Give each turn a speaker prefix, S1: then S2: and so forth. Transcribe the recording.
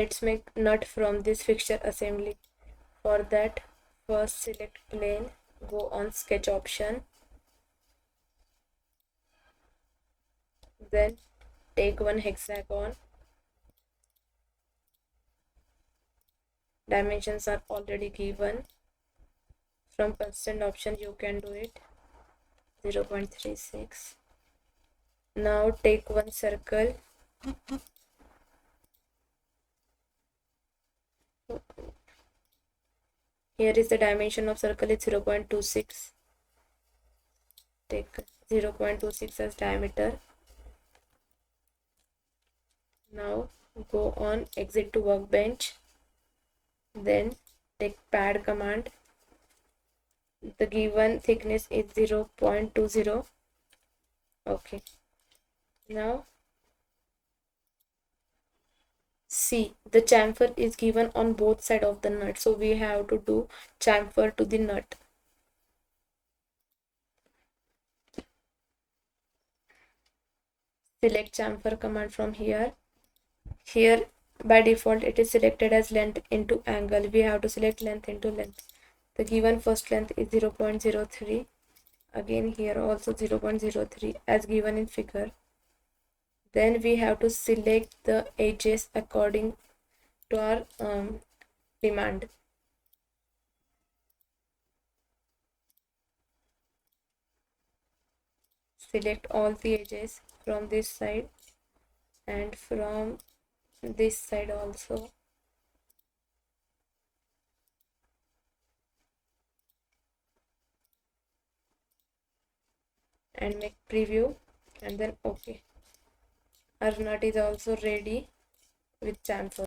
S1: Let's make nut from this fixture assembly. For that, first select plane, go on sketch option, then take one hexagon. Dimensions are already given. From constant option you can do it, 0.36. Now take one circle. Here is the dimension of circle, is 0.26. Take 0.26 as diameter. Now go on exit to workbench, then take pad command. The given thickness is 0.20. Okay, now see, the chamfer is given on both sides of the nut, so we have to do chamfer to the nut. Select chamfer command from here. Here by default it is selected as length into angle. We have to select length into length. The given first length is 0.03. Again here also 0.03 as given in figure. Then we have to select the edges according to our demand. Select all the edges from this side and from this side also. And make preview and then okay. Our nut is also ready with chamfer.